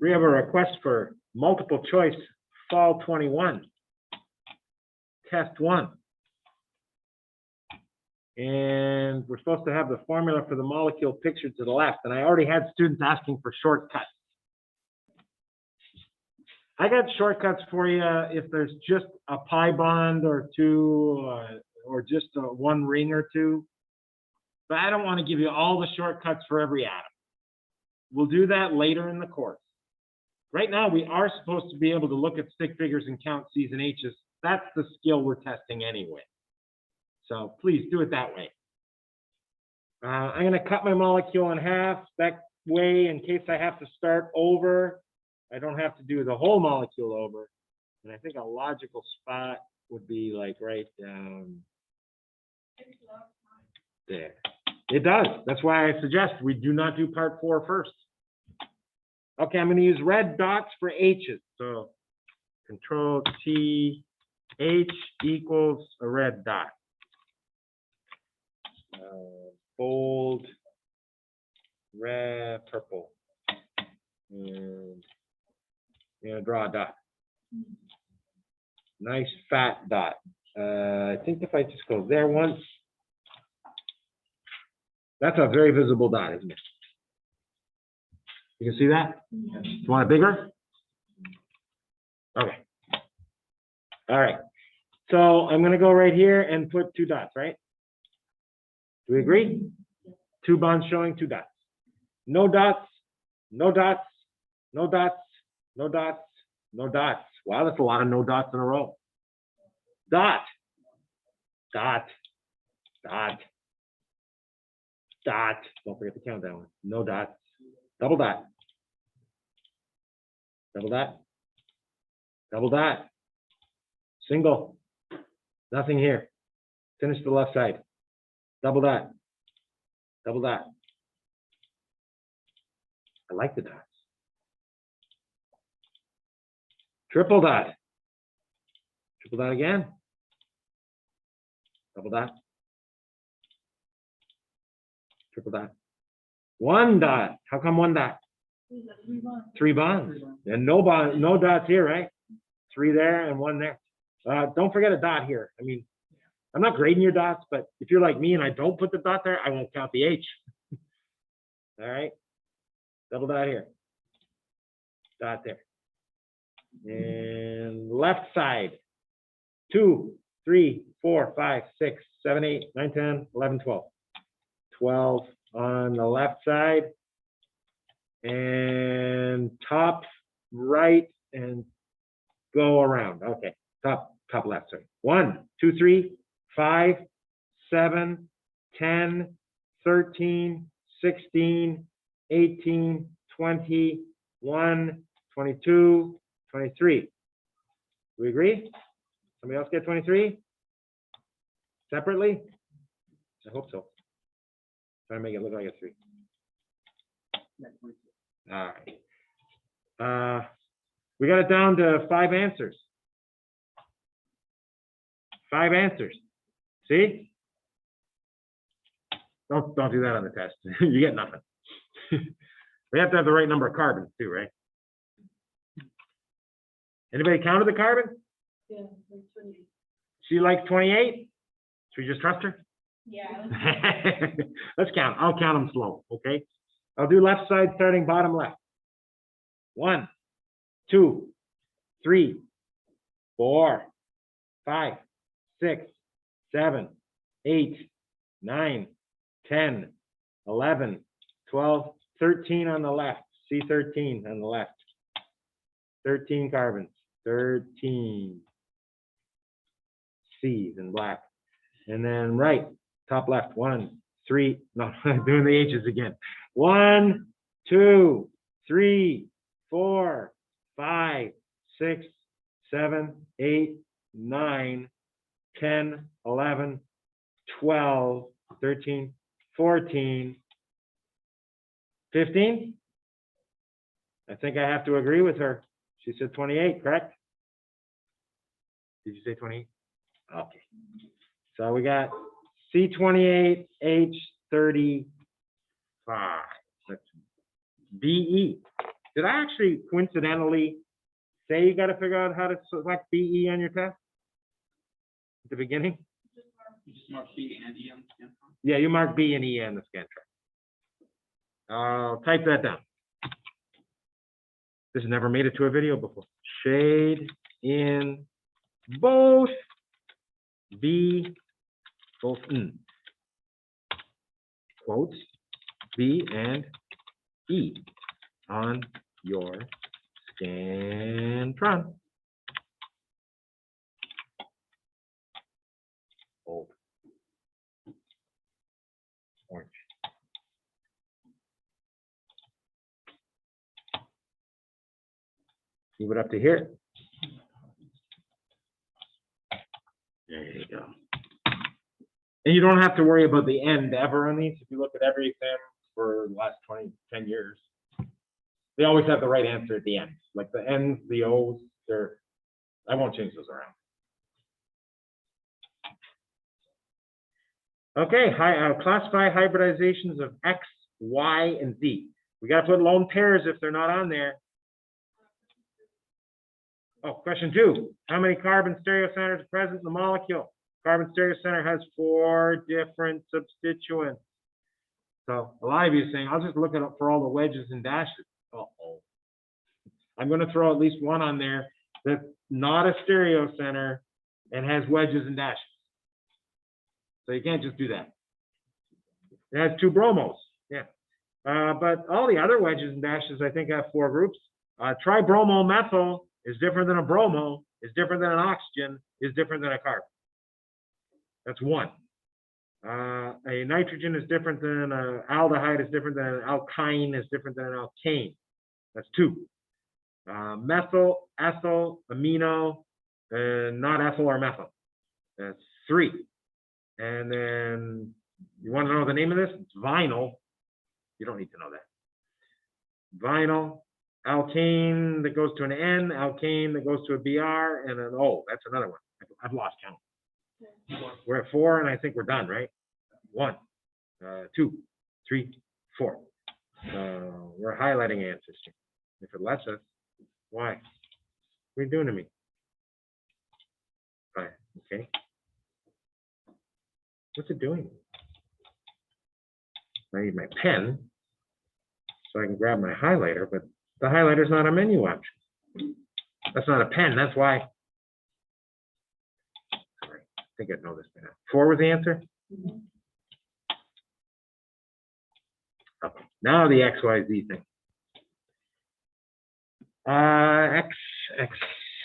We have a request for multiple choice fall 21, test 1. And we're supposed to have the formula for the molecule pictured to the left. And I already had students asking for shortcuts. I got shortcuts for you if there's just a pi bond or two, or just one ring or two. But I don't want to give you all the shortcuts for every atom. We'll do that later in the course. Right now, we are supposed to be able to look at stick figures and count C's and H's. That's the skill we're testing anyway. So please do it that way. I'm going to cut my molecule in half. That way, in case I have to start over, I don't have to do the whole molecule over. And I think a logical spot would be like right down there. It does. That's why I suggest we do not do part 4 first. Okay, I'm going to use red dots for H's. So Control T, H equals a red dot. Bold, red, purple. And I'm going to draw a dot. Nice fat dot. I think if I just go there once, that's a very visible dot, isn't it? You can see that? You want it bigger? Okay. All right. So I'm going to go right here and put 2 dots, right? Do we agree? 2 bonds showing 2 dots. No dots, no dots, no dots, no dots, no dots. Wow, that's a lot of no dots in a row. Dot, dot, dot, dot. Don't forget to count that one. No dots. Double dot. Double dot. Double dot. Single. Nothing here. Finish the left side. Double dot. Double dot. I like the dots. Triple dot. Triple dot again. Double dot. Triple dot. 1 dot. How come 1 dot? 3 bonds. And no bond, no dots here, right? 3 there and 1 there. Don't forget a dot here. I mean, I'm not grading your dots, but if you're like me and I don't put the dot there, I won't count the H. All right. Double dot here. Dot there. And left side. 2, 3, 4, 5, 6, 7, 8, 9, 10, 11, 12. 12 on the left side. And top right and go around. Okay. Top left, sorry. 1, 2, 3, 5, 7, 10, 13, 16, 18, 20, 1, 22, 23. Do we agree? Somebody else get 23? Separately? I hope so. Try to make it look like a 3. All right. We got it down to 5 answers. 5 answers. See? Don't do that on the test. You get nothing. We have to have the right number of carbons too, right? Anybody counted the carbon? Yeah, like 28. She likes 28? Should we just trust her? Yeah. Let's count. I'll count them slow, okay? I'll do left side starting bottom left. 1, 2, 3, 4, 5, 6, 7, 8, 9, 10, 11, 12, 13 on the left. C13 on the left. 13 carbons. 13 C's in black. And then right, top left. 1, 3. No, I'm doing the H's again. 1, 2, 3, 4, 5, 6, 7, 8, 9, 10, 11, 12, 13, 14, 15. I think I have to agree with her. She said 28, correct? Did you say 28? Okay. So we got C28, H35. That's BE. Did I actually coincidentally say you got to figure out how to select BE on your test at the beginning? You just mark B and E on the scan. Yeah, you mark B and E on the scan track. I'll type that down. This has never made it to a video before. Shade in both B, both quotes, B and E on your Scantron. Bold. Orange. Move it up to here. There you go. And you don't have to worry about the end ever on these. If you look at every exam for the last 10 years, they always have the right answer at the end. Like the N's, the O's, I won't change those around. Okay, classify hybridizations of X, Y, and Z. We got to put lone pairs if they're not on there. Oh, question 2. How many carbon stereocenters are present in the molecule? Carbon stereocenter has 4 different substituents. So a lot of you are saying, I'll just look it up for all the wedges and dashes. Uh-oh. I'm going to throw at least one on there that's not a stereocenter and has wedges and dashes. So you can't just do that. It has 2 bromos. Yeah. But all the other wedges and dashes, I think, have 4 groups. Tribromomethyl is different than a bromo, is different than an oxygen, is different than a carbon. That's 1. A nitrogen is different than an aldehyde, is different than an alkyne, is different than an alkane. That's 2. Methyl, ethyl, amino, and not ethyl or methyl. That's 3. And then you want to know the name of this? It's vinyl. You don't need to know that. Vinyl, alkane that goes to an N, alkane that goes to a BR, and an O. That's another one. I've lost count. We're at 4, and I think we're done, right? 1, 2, 3, 4. We're highlighting answers here. If it lets us, why? What are you doing to me? Fine, okay. What's it doing? I need my pen so I can grab my highlighter, but the highlighter's not a menu option. That's not a pen, that's why. Sorry, I think I know this by now. 4 was the answer? Okay, now the XYZ thing.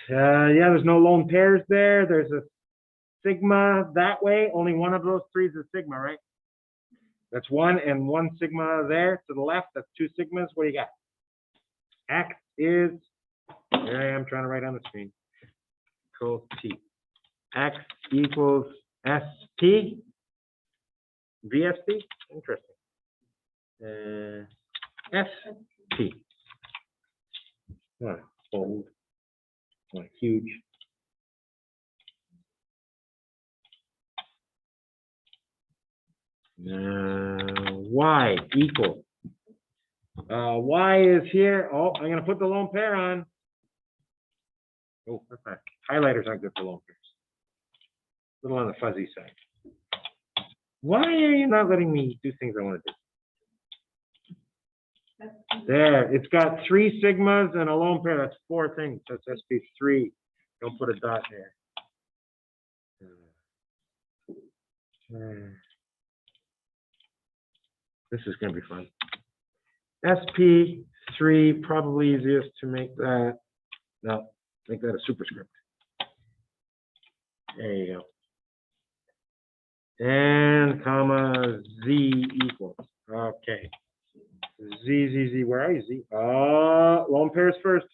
Yeah, there's no lone pairs there. There's a sigma that way. Only one of those 3 is a sigma, right? That's 1 and 1 sigma there to the left. That's 2 sigmas. What do you got? X is, there I am trying to write on the screen. Control T. X equals SP. VSP? Interesting. SP. Bold. Huge. Y equal. Y is here. Oh, I'm going to put the lone pair on. Oh, that's not. Highlighters aren't good for lone pairs. A little on the fuzzy side. Why are you not letting me do things I want to do? There, it's got 3 sigmas and a lone pair. That's 4 things. That's SP3. Don't put a dot there. This is going to be fun. SP3, probably easiest to make that. No, make that a superscript. There you go. And comma Z equals. Okay. Z. Where are you, Z? Lone pairs first.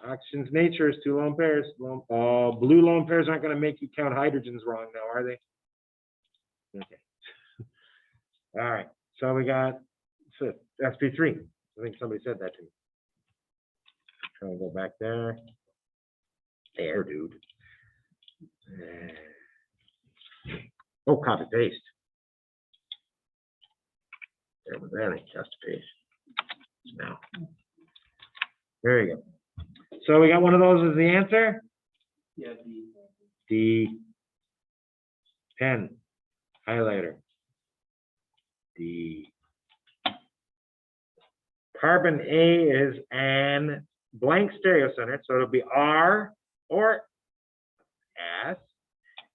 Oxygen's nature is 2 lone pairs. Blue lone pairs aren't going to make you count hydrogens wrong now, are they? Okay. All right. So we got SP3. I think somebody said that to me. Trying to go back there. There, dude. Oh, copy paste. There was that. Just paste. now. There you go. So we got one of those as the answer. Yeah, D. Pen. Highlighter. D. Carbon A is an blank stereocenter, so it'll be R or S,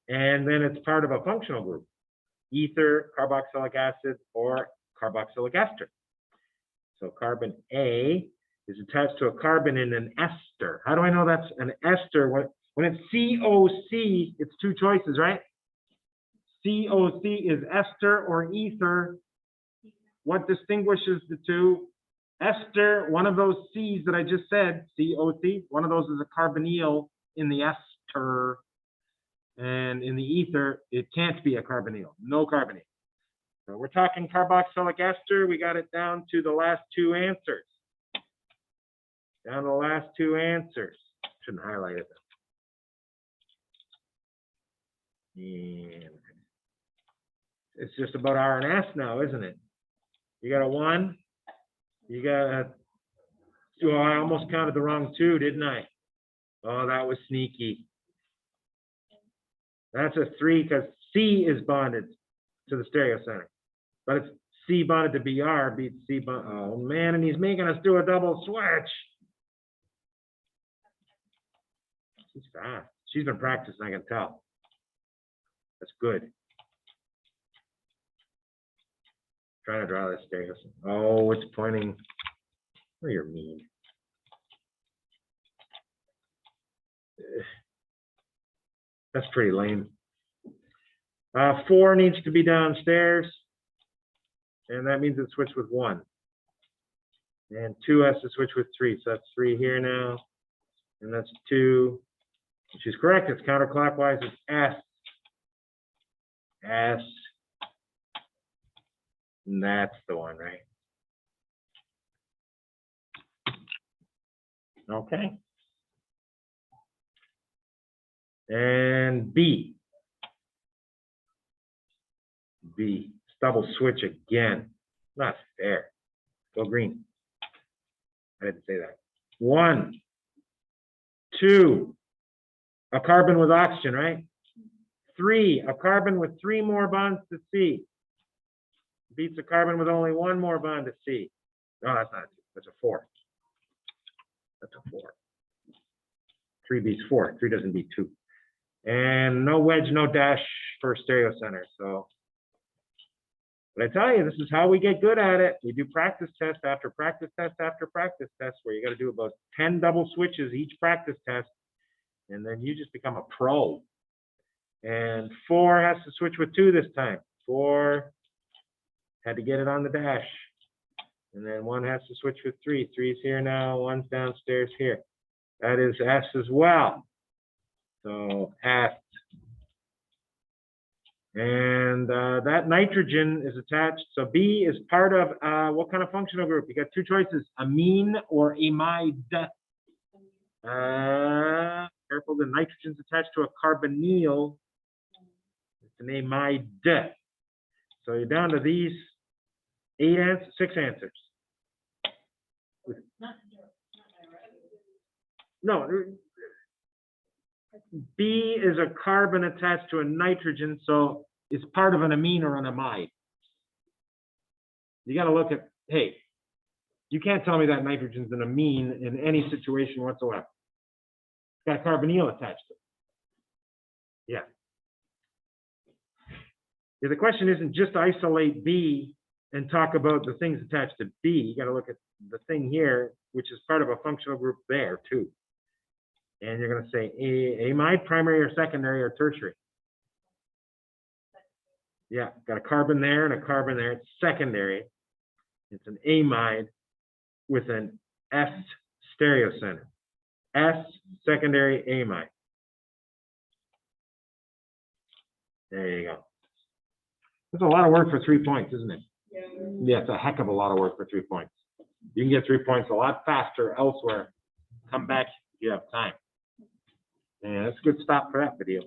and then it's part of a functional group, ether, carboxylic acid, or carboxylic ester. So carbon A is attached to a carbon in an ester. How do I know that's an ester? When it's COC, it's two choices, right? COC is ester or ether. What distinguishes the two? Ester, one of those C's that I just said, COC, one of those is a carbonyl in the ester. And in the ether, it can't be a carbonyl, no carbonyl. So we're talking carboxylic ester. We got it down to the last two answers. Down to the last two answers. Shouldn't highlight it. And it's just about R and S now, isn't it? You got a 1. You got a, oh, I almost counted the wrong 2, didn't I? Oh, that was sneaky. That's a 3 because C is bonded to the stereocenter. But it's C bonded to BR beats C bonded. Oh man, and he's making us do a double switch. She's fast. She's been practicing, I can tell. That's good. Trying to draw this stereocenter. Oh, it's pointing. Oh, you're mean. That's pretty lame. 4 needs to be downstairs, and that means it's switched with 1. And 2 has to switch with 3, so that's 3 here now, and that's 2, which is correct. It's counterclockwise. It's S. S. And that's the one, right? Okay. And B. B. Double switch again. Not fair. Go green. I didn't say that. 1, 2. A carbon with oxygen, right? 3. A carbon with 3 more bonds to C. Beats a carbon with only 1 more bond to C. No, that's not. That's a 4. That's a 4. 3 beats 4. 3 doesn't beat 2. And no wedge, no dash for stereocenter. So, but I tell you, this is how we get good at it. We do practice test after practice test after practice test, where you got to do about 10 double switches each practice test, and then you just become a pro. And 4 has to switch with 2 this time. 4 had to get it on the dash. And then 1 has to switch with 3. 3's here now, 1's downstairs here. That is S as well. So S. And that nitrogen is attached. So B is part of what kind of functional group? You got 2 choices, amine or amide. Careful, the nitrogen's attached to a carbonyl. It's an amide. So you're down to these 6 answers. No, B is a carbon attached to a nitrogen, so it's part of an amine or an amide. You got to look at, hey, you can't tell me that nitrogen's an amine in any situation whatsoever. It's got a carbonyl attached to it. Yeah. Yeah, the question isn't just isolate B and talk about the things attached to B. You got to look at the thing here, which is part of a functional group there too. And you're going to say amide, primary or secondary or tertiary. Yeah, got a carbon there and a carbon there. It's secondary. It's an amide with an S stereocenter. S secondary amide. There you go. That's a lot of work for 3 points, isn't it? Yeah, it's a heck of a lot of work for 3 points. You can get 3 points a lot faster elsewhere. Come back if you have time. And that's a good stop for that video.